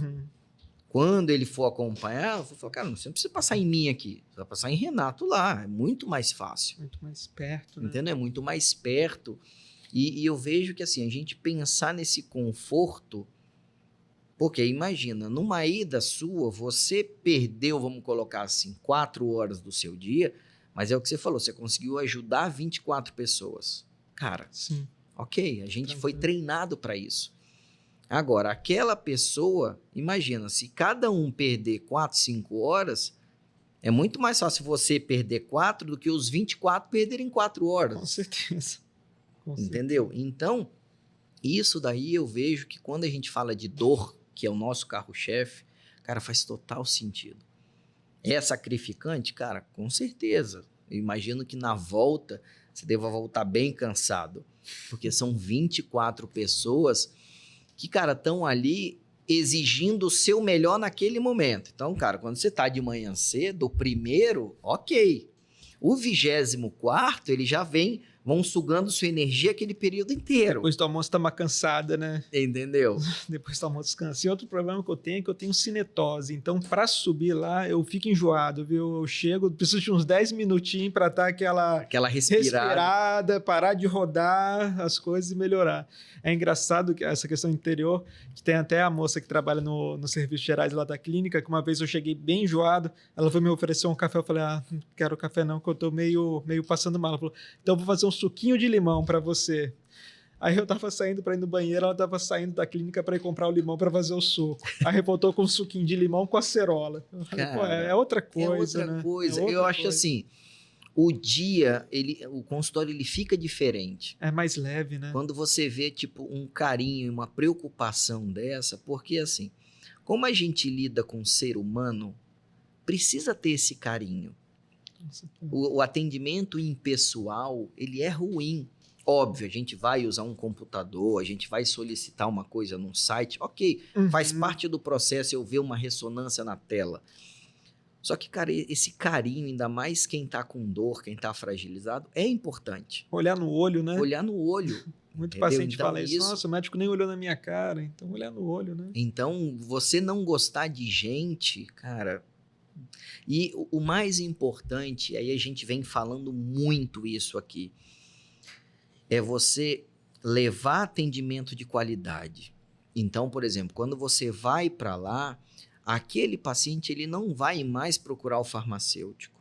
Speaker 1: Quando ele for acompanhar, eu vou falar, cara, você não precisa passar em mim aqui, você vai passar em Renato lá, é muito mais fácil.
Speaker 2: Muito mais perto, né?
Speaker 1: Entendeu? É muito mais perto. E eu vejo que, assim, a gente pensar nesse conforto, porque imagina, numa ida sua, você perdeu, vamos colocar assim, 4 horas do seu dia, mas é o que você falou, você conseguiu ajudar 24 pessoas. Cara,
Speaker 2: sim.
Speaker 1: Ok, a gente foi treinado para isso. Agora, aquela pessoa, imagina, se cada um perder 4, 5 horas, é muito mais fácil você perder 4 do que os 24 perderem 4 horas.
Speaker 2: Com certeza.
Speaker 1: Entendeu? Então, isso daí eu vejo que quando a gente fala de dor, que é o nosso carro-chefe, cara, faz total sentido. É sacrificante? Cara, com certeza. Eu imagino que na volta, você deva voltar bem cansado, porque são 24 pessoas que, cara, estão ali exigindo o seu melhor naquele momento. Então, cara, quando você tá de manhã cedo, o primeiro, ok. O 24º, ele já vem vão sugando sua energia aquele período inteiro.
Speaker 2: Depois do almoço tá mais cansada, né?
Speaker 1: Entendeu?
Speaker 2: Depois do almoço cansa. E outro problema que eu tenho é que eu tenho cinetose. Então, para subir lá, eu fico enjoado, viu? Eu chego, preciso de uns 10 minutinhos para estar aquela respirada, parar de rodar as coisas e melhorar. É engraçado que essa questão interior, que tem até a moça que trabalha no Serviços Gerais lá da clínica, que uma vez eu cheguei bem enjoado, ela foi me oferecer um café, eu falei, não quero café não, que eu tô meio passando mal. Ela falou, então eu vou fazer um suquinho de limão para você. Aí eu tava saindo para ir no banheiro, ela tava saindo da clínica para ir comprar o limão para fazer o suco. Aí voltou com um suquinho de limão com acerola. Eu falei,
Speaker 1: Cara,
Speaker 2: pô, é outra coisa,
Speaker 1: outra
Speaker 2: né?
Speaker 1: coisa.
Speaker 2: É outra
Speaker 1: Eu acho
Speaker 2: coisa.
Speaker 1: assim, o dia, o consultório ele fica diferente.
Speaker 2: É mais leve, né?
Speaker 1: Quando você vê, tipo, um carinho e uma preocupação dessa, porque assim, como a gente lida com o ser humano, precisa ter esse carinho. O atendimento impessoal, ele é ruim. Óbvio, a gente vai usar um computador, a gente vai solicitar uma coisa num site, ok, faz parte do processo eu ver uma ressonância na tela. Só que, cara, esse carinho, ainda mais quem tá com dor, quem tá fragilizado, é importante.
Speaker 2: Olhar no olho, né?
Speaker 1: Olhar no olho.
Speaker 2: Muito
Speaker 1: entendeu?
Speaker 2: paciente
Speaker 1: Então,
Speaker 2: fala isso. Nossa, o médico nem olhou na minha cara. Então, olhar no olho, né?
Speaker 1: Então, você não gostar de gente, cara... E o mais importante, aí a gente vem falando muito isso aqui, é você levar atendimento de qualidade. Então, por exemplo, quando você vai para lá, aquele paciente ele não vai mais procurar o farmacêutico.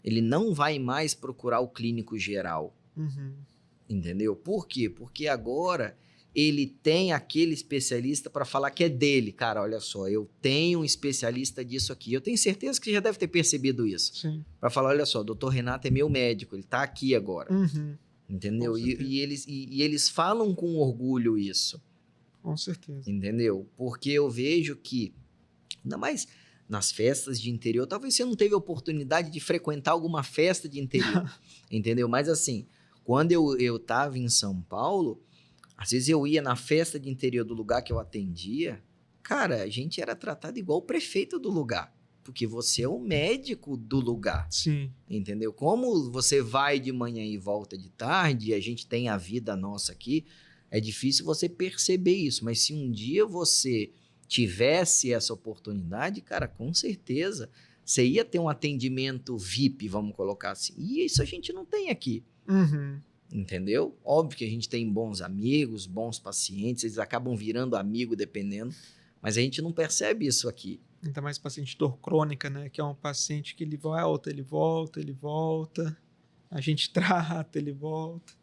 Speaker 1: Ele não vai mais procurar o clínico geral. Entendeu? Por quê? Porque agora ele tem aquele especialista para falar que é dele. Cara, olha só, eu tenho um especialista disso aqui. Eu tenho certeza que você já deve ter percebido isso.
Speaker 2: Sim.
Speaker 1: Para falar, olha só, o doutor Renato é meu médico, ele está aqui agora. Entendeu? E eles falam com orgulho isso.
Speaker 2: Com certeza.
Speaker 1: Entendeu? Porque eu vejo que, ainda mais nas festas de interior, talvez você não teve oportunidade de frequentar alguma festa de interior. Entendeu? Mas assim, quando eu tava em São Paulo, às vezes eu ia na festa de interior do lugar que eu atendia, cara, a gente era tratado igual o prefeito do lugar. Porque você é o médico do lugar.
Speaker 2: Sim.
Speaker 1: Entendeu? Como você vai de manhã e volta de tarde, a gente tem a vida nossa aqui, é difícil você perceber isso. Mas se um dia você tivesse essa oportunidade, cara, com certeza, você ia ter um atendimento VIP, vamos colocar assim. E isso a gente não tem aqui. Entendeu? Óbvio que a gente tem bons amigos, bons pacientes, eles acabam virando amigo dependendo, mas a gente não percebe isso aqui.
Speaker 2: Ainda mais paciente de dor crônica, né? Que é um paciente que ele volta, ele volta, ele volta. A gente trata, ele volta.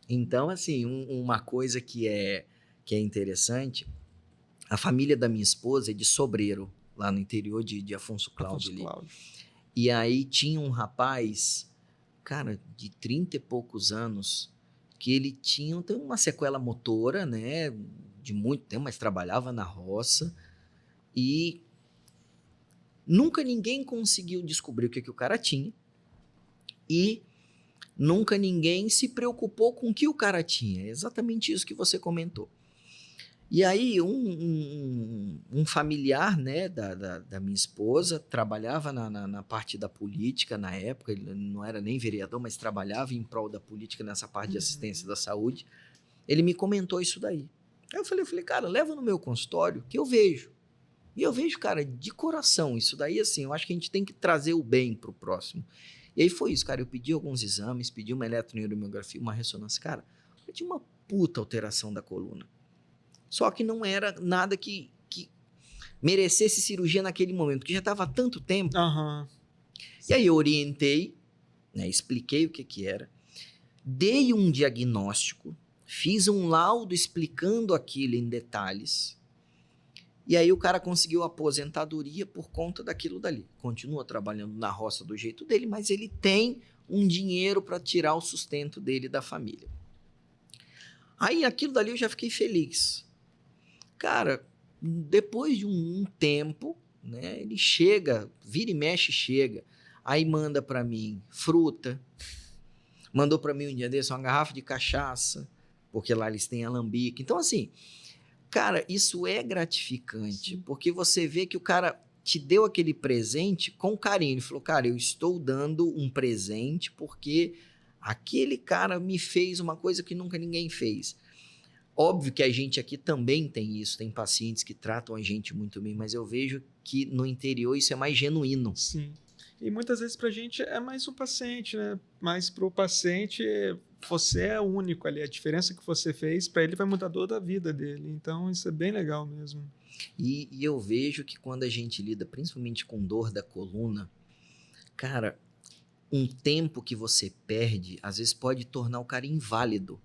Speaker 1: Então, assim, uma coisa que é interessante, a família da minha esposa é de Sobreiro, lá no interior de Afonso Cláudio. E aí tinha um rapaz, cara, de 30 e poucos anos, que ele tem uma sequela motora, né? De muito tempo, mas trabalhava na roça. E nunca ninguém conseguiu descobrir o que o cara tinha. E nunca ninguém se preocupou com o que o cara tinha. É exatamente isso que você comentou. E aí um familiar, né, da minha esposa trabalhava na parte da política na época. Ele não era nem vereador, mas trabalhava em prol da política nessa parte de assistência da saúde. Ele me comentou isso daí. Aí eu falei, cara, leva no meu consultório que eu vejo. E eu vejo, cara, de coração, isso daí, assim, eu acho que a gente tem que trazer o bem pro próximo. E aí foi isso, cara, eu pedi alguns exames, pedi uma eletroneuromiografia, uma ressonância, cara, eu tinha uma puta alteração da coluna. Só que não era nada que merecesse cirurgia naquele momento, porque já estava há tanto tempo. E aí eu orientei, né, expliquei o que era, dei um diagnóstico, fiz um laudo explicando aquilo em detalhes. E aí o cara conseguiu aposentadoria por conta daquilo dali. Continua trabalhando na roça do jeito dele, mas ele tem um dinheiro para tirar o sustento dele da família. Aí aquilo dali eu já fiquei feliz. Cara, depois de um tempo, né, ele chega, vira e mexe, chega. Aí manda para mim fruta. Mandou para mim um dia desse uma garrafa de cachaça, porque lá eles têm alambique. Então assim... Cara, isso é gratificante, porque você vê que o cara te deu aquele presente com carinho. Ele falou, cara, eu estou dando um presente porque aquele cara me fez uma coisa que nunca ninguém fez. Óbvio que a gente aqui também tem isso, tem pacientes que tratam a gente muito bem, mas eu vejo que no interior isso é mais genuíno.
Speaker 2: Sim. E muitas vezes pra gente é mais um paciente, né? Mas pro paciente, você é único ali. A diferença que você fez, pra ele vai mudar toda a vida dele. Então, isso é bem legal mesmo.
Speaker 1: E eu vejo que quando a gente lida principalmente com dor da coluna, cara, um tempo que você perde, às vezes pode tornar o cara inválido.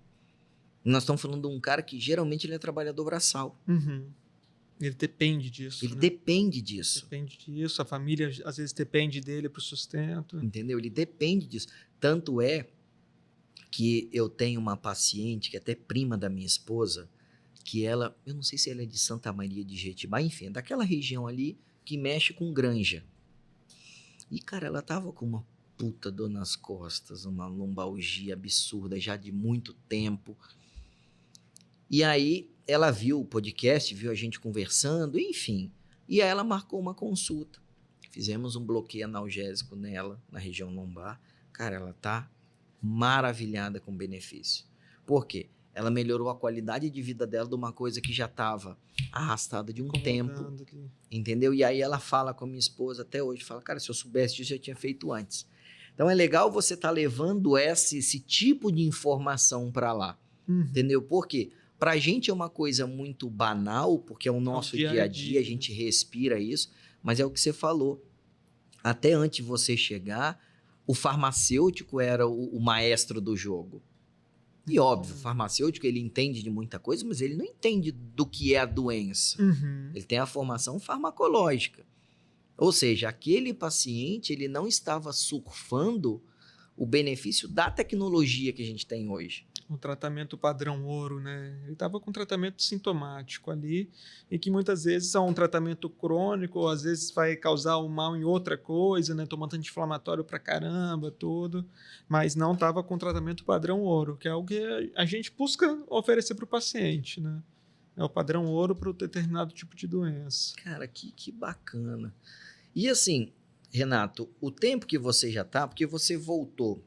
Speaker 1: Nós estamos falando de um cara que geralmente ele é trabalhador braçal.
Speaker 2: Uhum. Ele depende disso.
Speaker 1: Ele
Speaker 2: né?
Speaker 1: depende disso.
Speaker 2: Depende disso. A família, às vezes, depende dele pro sustento.
Speaker 1: Entendeu? Ele depende disso. Tanto é que eu tenho uma paciente que é até prima da minha esposa, que ela, eu não sei se ela é de Santa Maria de Jetibá, enfim, é daquela região ali que mexe com granja. E, cara, ela tava com uma puta dor nas costas, uma lombalgia absurda já de muito tempo. E aí ela viu o podcast, viu a gente conversando, enfim. E aí ela marcou uma consulta. Fizemos um bloqueio analgésico nela, na região lombar. Cara, ela tá maravilhada com o benefício. Por quê? Ela melhorou a qualidade de vida dela de uma coisa que já estava arrastada de um tempo,
Speaker 2: Ali.
Speaker 1: entendeu? E aí ela fala com a minha esposa até hoje, fala, cara, se eu soubesse disso, eu tinha feito antes. Então é legal você estar levando esse tipo de informação para lá, entendeu? Por quê? Pra gente é uma coisa muito banal, porque é o nosso dia a dia, a gente respira isso, mas é o que você falou. Até antes de você chegar, o farmacêutico era o maestro do jogo. E óbvio, o farmacêutico ele entende de muita coisa, mas ele não entende do que é a doença. Ele tem a formação farmacológica. Ou seja, aquele paciente ele não estava surfando o benefício da tecnologia que a gente tem hoje.
Speaker 2: O tratamento padrão ouro, né? Ele estava com tratamento sintomático ali, e que muitas vezes é um tratamento crônico, ou às vezes vai causar um mal em outra coisa, né? Tomando anti-inflamatório pra caramba, tudo, mas não estava com tratamento padrão ouro, que é algo que a gente busca oferecer para o paciente, né? É o padrão ouro para um determinado tipo de doença.
Speaker 1: Cara, que bacana. E assim, Renato, o tempo que você já tá, porque você voltou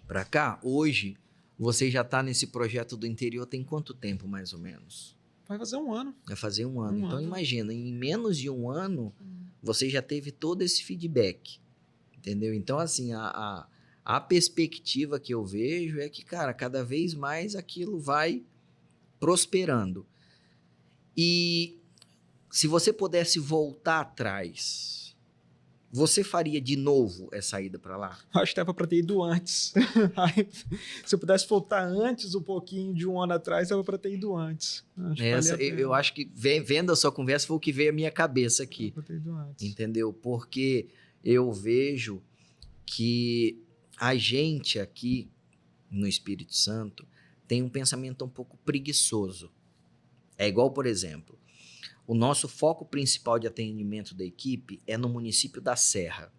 Speaker 1: para cá, hoje você já tá nesse projeto do interior tem quanto tempo, mais ou menos?
Speaker 2: Vai fazer um ano.
Speaker 1: Vai fazer um ano. Então imagina, em menos de um ano, você já teve todo esse feedback, entendeu? Então assim, a perspectiva que eu vejo é que, cara, cada vez mais aquilo vai prosperando. E se você pudesse voltar atrás, você faria de novo essa ida para lá?
Speaker 2: Acho que dava para ter ido antes. Se eu pudesse voltar antes um pouquinho de um ano atrás, dava para ter ido antes.
Speaker 1: Eu acho que vendo a sua conversa foi o que veio à minha cabeça aqui.
Speaker 2: Dava pra ter ido antes.
Speaker 1: Entendeu? Porque eu vejo que a gente aqui no Espírito Santo tem um pensamento um pouco preguiçoso. É igual, por exemplo, o nosso foco principal de atendimento da equipe é no município da Serra.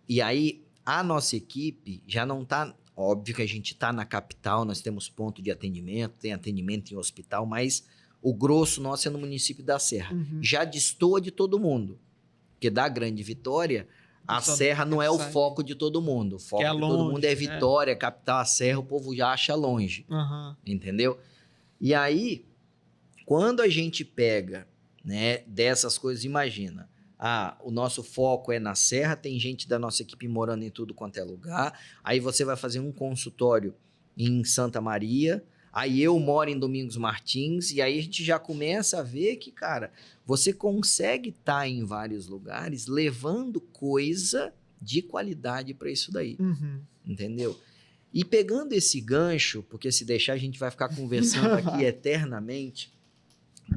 Speaker 1: E aí, a nossa equipe já não está... Óbvio que a gente está na capital, nós temos ponto de atendimento, tem atendimento em hospital, mas o grosso nosso é no município da Serra. Já destoa de todo mundo. Porque da Grande Vitória, a Serra não é o foco de todo mundo. O foco de todo mundo é Vitória, capital, a Serra, o povo já acha longe. Entendeu? E aí... Quando a gente pega, né, dessas coisas, imagina, o nosso foco é na Serra, tem gente da nossa equipe morando em tudo quanto é lugar, aí você vai fazer um consultório em Santa Maria, aí eu moro em Domingos Martins, e aí a gente já começa a ver que, cara, você consegue estar em vários lugares levando coisa de qualidade para isso daí, entendeu? E pegando esse gancho, porque se deixar a gente vai ficar conversando aqui eternamente,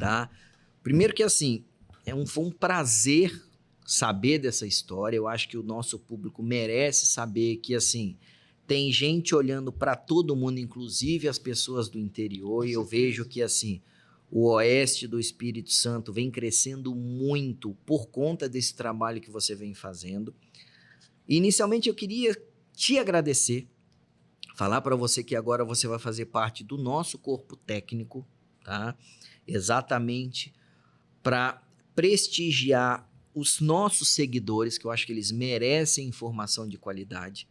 Speaker 1: tá? Primeiro que assim, foi um prazer saber dessa história. Eu acho que o nosso público merece saber que assim, tem gente olhando para todo mundo, inclusive as pessoas do interior, e eu vejo que assim, o oeste do Espírito Santo vem crescendo muito por conta desse trabalho que você vem fazendo. E, inicialmente eu queria te agradecer, falar para você que agora você vai fazer parte do nosso corpo técnico, tá? Exatamente para prestigiar os nossos seguidores, que eu acho que eles merecem informação de qualidade.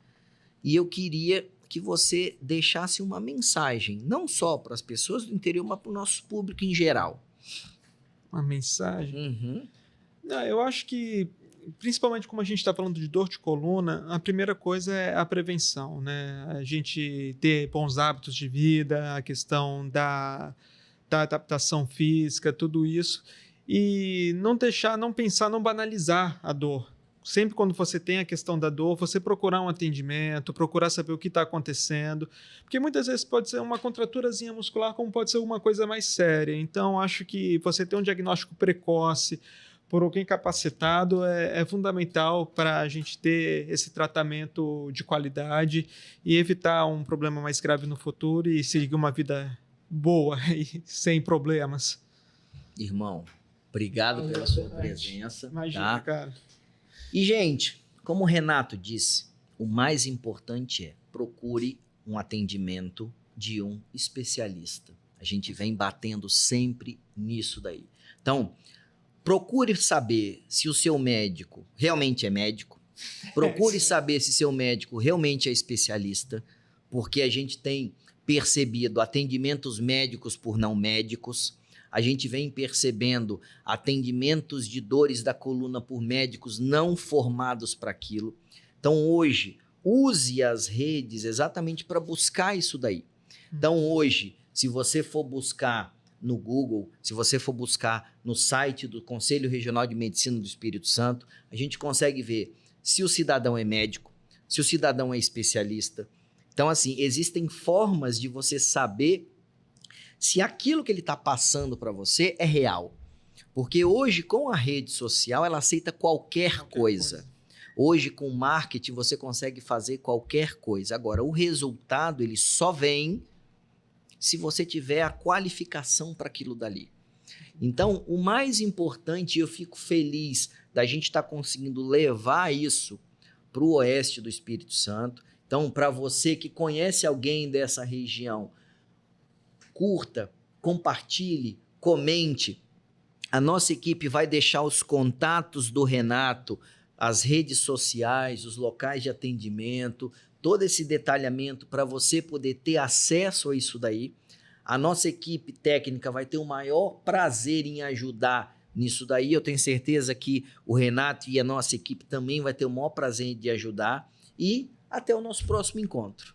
Speaker 1: e eu queria que você deixasse uma mensagem, não só para as pessoas do interior, mas para o nosso público em geral.
Speaker 2: Uma mensagem?
Speaker 1: Uhum.
Speaker 2: Não, eu acho que, principalmente como a gente está falando de dor de coluna, a primeira coisa é a prevenção, né? A gente ter bons hábitos de vida, a questão da adaptação física, tudo isso. E não deixar, não pensar, não banalizar a dor. Sempre quando você tem a questão da dor, você procurar um atendimento, procurar saber o que está acontecendo, porque muitas vezes pode ser uma contraturazinha muscular, como pode ser uma coisa mais séria. Então, acho que você ter um diagnóstico precoce por alguém capacitado é fundamental para a gente ter esse tratamento de qualidade e evitar um problema mais grave no futuro e seguir uma vida boa e sem problemas.
Speaker 1: Irmão, obrigado pela sua presença.
Speaker 2: Imagina,
Speaker 1: tá?
Speaker 2: cara.
Speaker 1: E, gente, como o Renato disse, o mais importante é procure um atendimento de um especialista. A gente vem batendo sempre nisso daí. Então, procure saber se o seu médico realmente é médico. Procure saber se seu médico realmente é especialista, porque a gente tem percebido atendimentos médicos por não médicos. A gente vem percebendo atendimentos de dores da coluna por médicos não formados para aquilo. Então, hoje, use as redes exatamente para buscar isso daí. Então, hoje, se você for buscar no Google, se você for buscar no site do Conselho Regional de Medicina do Espírito Santo, a gente consegue ver se o cidadão é médico, se o cidadão é especialista. Então, assim, existem formas de você saber se aquilo que ele está passando para você é real. Porque hoje, com a rede social, ela aceita qualquer coisa. Hoje, com marketing, você consegue fazer qualquer coisa. Agora, o resultado, ele só vem se você tiver a qualificação para aquilo dali. Então, o mais importante, eu fico feliz da gente estar conseguindo levar isso para o oeste do Espírito Santo. Então, para você que conhece alguém dessa região, curta, compartilhe, comente. A nossa equipe vai deixar os contatos do Renato, as redes sociais, os locais de atendimento, todo esse detalhamento para você poder ter acesso a isso daí. A nossa equipe técnica vai ter o maior prazer em ajudar nisso daí. Eu tenho certeza que o Renato e a nossa equipe também vai ter o maior prazer de ajudar. E até o nosso próximo encontro.